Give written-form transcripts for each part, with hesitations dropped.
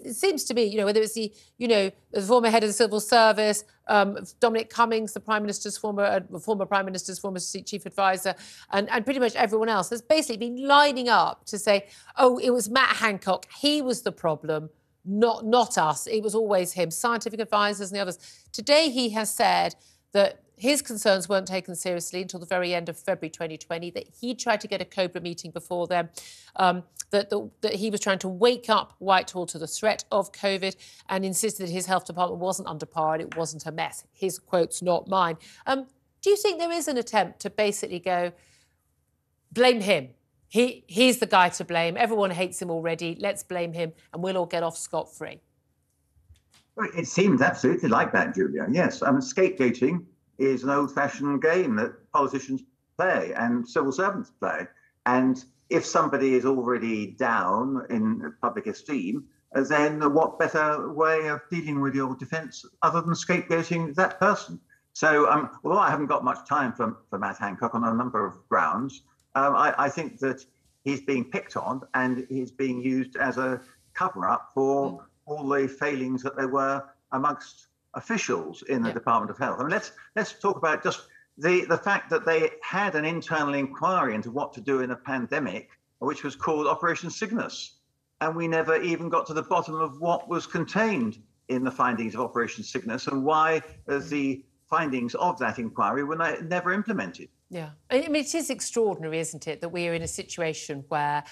it seems to me, you know, whether it's the, you know, the former head of the civil service, Dominic Cummings, the Prime Minister's former Prime Minister's former chief advisor, and pretty much everyone else has basically been lining up to say, oh, it was Matt Hancock, he was the problem, not us. It was always him, scientific advisors and the others. Today he has said that his concerns weren't taken seriously until the very end of February 2020, that he tried to get a COBRA meeting before then, that he was trying to wake up Whitehall to the threat of COVID and insisted that his health department wasn't under par and it wasn't a mess. His quotes, not mine. Do you think there is an attempt to basically go, blame him? He's the guy to blame. Everyone hates him already. Let's blame him and we'll all get off scot-free. Well, it seems absolutely like that, Julia. Yes, scapegoating is an old-fashioned game that politicians play and civil servants play. And if somebody is already down in public esteem, then what better way of dealing with your defence other than scapegoating that person? So although I haven't got much time for Matt Hancock on a number of grounds, I think that he's being picked on and he's being used as a cover-up for all the failings that there were amongst officials in the Department of Health. I mean, let's talk about just the fact that they had an internal inquiry into what to do in a pandemic, which was called Operation Cygnus. And we never even got to the bottom of what was contained in the findings of Operation Cygnus and why the findings of that inquiry were never implemented. Yeah, I mean, it is extraordinary, isn't it, that we are in a situation where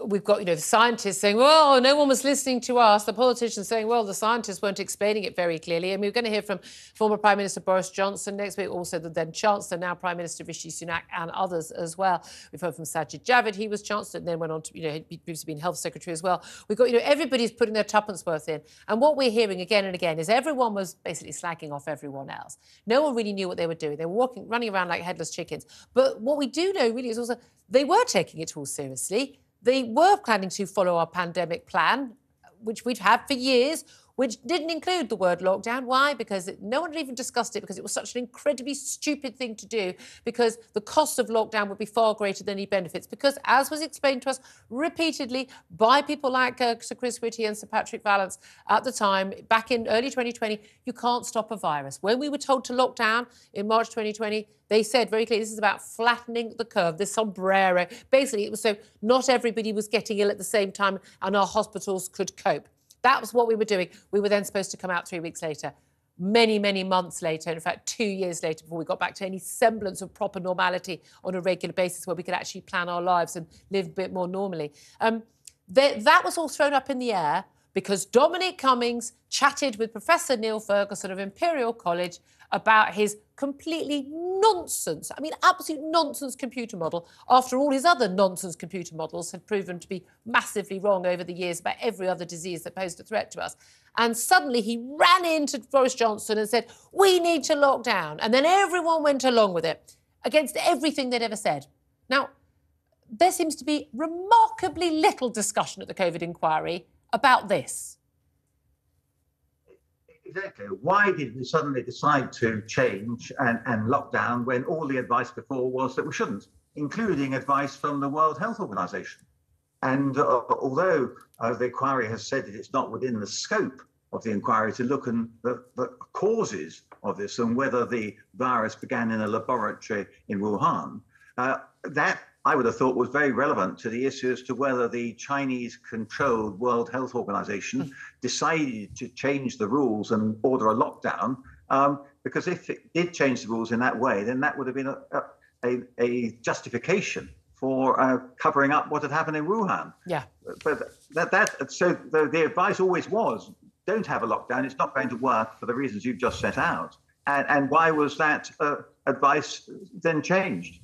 we've got, you know, the scientists saying, well, no one was listening to us, the politicians saying, well, the scientists weren't explaining it very clearly. And we're going to hear from former Prime Minister Boris Johnson next week, also the then Chancellor, now Prime Minister Rishi Sunak, and others as well. We've heard from Sajid Javid, he was Chancellor, and then went on to, you know, he'd previously been Health Secretary as well. We've got, you know, everybody's putting their tuppence worth in. And what we're hearing again and again is everyone was basically slagging off everyone else. No one really knew what they were doing. They were running around like headless chickens. But what we do know really is also they were taking it all seriously. They were planning to follow our pandemic plan, which we'd had for years, which didn't include the word lockdown. Why? Because no one had even discussed it, because it was such an incredibly stupid thing to do, because the cost of lockdown would be far greater than any benefits. Because, as was explained to us repeatedly by people like Sir Chris Whitty and Sir Patrick Vallance at the time, back in early 2020, you can't stop a virus. When we were told to lock down in March 2020, they said very clearly this is about flattening the curve, this sombrero. Basically, it was so not everybody was getting ill at the same time and our hospitals could cope. That was what we were doing. We were then supposed to come out 3 weeks later, many, many months later, in fact, 2 years later, before we got back to any semblance of proper normality on a regular basis where we could actually plan our lives and live a bit more normally. That was all thrown up in the air because Dominic Cummings chatted with Professor Neil Ferguson of Imperial College about his completely nonsense, I mean, absolute nonsense computer model, after all his other nonsense computer models had proven to be massively wrong over the years about every other disease that posed a threat to us. And suddenly he ran into Boris Johnson and said, we need to lock down. And then everyone went along with it, against everything they'd ever said. Now, there seems to be remarkably little discussion at the COVID inquiry about this. Exactly. Why did we suddenly decide to change and lock down when all the advice before was that we shouldn't, including advice from the World Health Organization? And although the inquiry has said that it's not within the scope of the inquiry to look at the causes of this and whether the virus began in a laboratory in Wuhan, that I would have thought was very relevant to the issue as to whether the Chinese-controlled World Health Organization decided to change the rules and order a lockdown, because if it did change the rules in that way, then that would have been a justification for covering up what had happened in Wuhan. Yeah. But so the advice always was, don't have a lockdown. It's not going to work for the reasons you've just set out. And why was that advice then changed?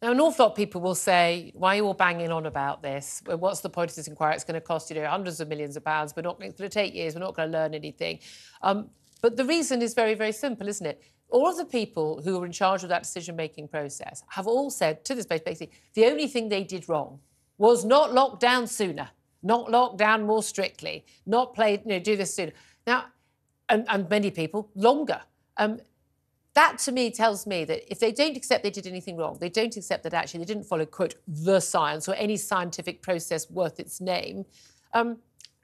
Now, an awful lot of people will say, why are you all banging on about this? What's the point of this inquiry? It's going to cost, you know, hundreds of millions of pounds. It's going to take years. We're not going to learn anything. But the reason is very, very simple, isn't it? All of the people who were in charge of that decision-making process have all said to this place, basically, the only thing they did wrong was not lock down sooner, not lock down more strictly, not do this sooner. Now, and many people longer. That, to me, tells me that if they don't accept they did anything wrong, they don't accept that actually they didn't follow, quote, the science or any scientific process worth its name,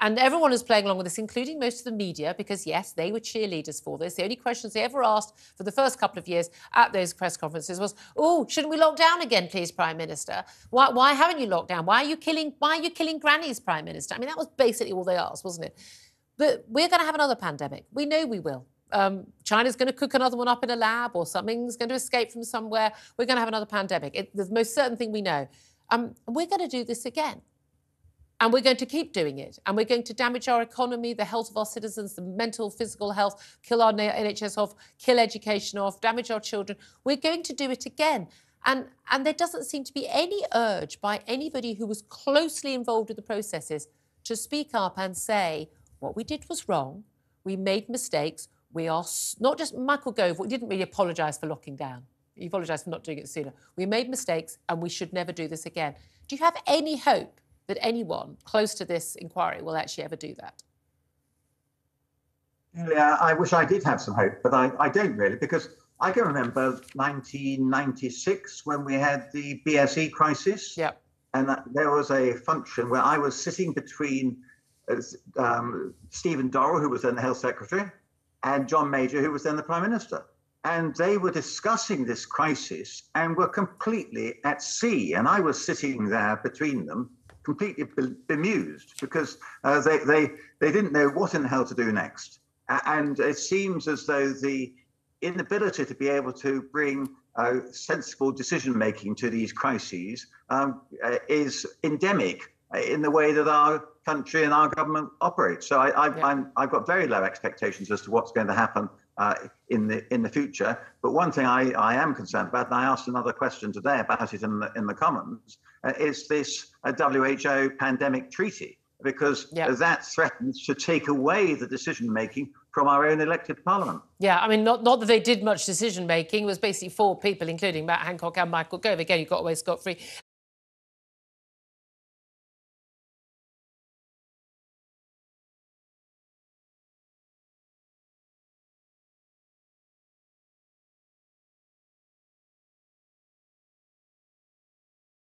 And everyone is playing along with this, including most of the media, because, yes, they were cheerleaders for this. The only questions they ever asked for the first couple of years at those press conferences was, oh, shouldn't we lock down again, please, Prime Minister? Why haven't you locked down? Why are you killing grannies, Prime Minister? I mean, that was basically all they asked, wasn't it? But we're going to have another pandemic. We know we will. China's going to cook another one up in a lab, or something's going to escape from somewhere. We're going to have another pandemic. It's the most certain thing we know. We're going to do this again. And we're going to keep doing it. And we're going to damage our economy, the health of our citizens, the mental, physical health, kill our NHS off, kill education off, damage our children. We're going to do it again. And there doesn't seem to be any urge by anybody who was closely involved with the processes to speak up and say, what we did was wrong. We made mistakes. We are not just Michael Gove, we didn't really apologise for locking down. He apologised for not doing it sooner. We made mistakes and we should never do this again. Do you have any hope that anyone close to this inquiry will actually ever do that? Yeah, I wish I did have some hope, but I don't really, because I can remember 1996 when we had the BSE crisis. Yeah. And there was a function where I was sitting between Stephen Dorrell, who was then the Health Secretary, and John Major, who was then the Prime Minister. And they were discussing this crisis and were completely at sea. And I was sitting there between them, completely bemused, because they didn't know what in the hell to do next. And it seems as though the inability to be able to bring sensible decision-making to these crises is endemic in the way that our country and our government operates. So I've got very low expectations as to what's going to happen in the future. But one thing I am concerned about, and I asked another question today about it in the Commons, is this WHO pandemic treaty, because that threatens to take away the decision-making from our own elected parliament. Yeah, I mean, not that they did much decision-making. It was basically 4 people, including Matt Hancock and Michael Gove. Again, you got away scot-free.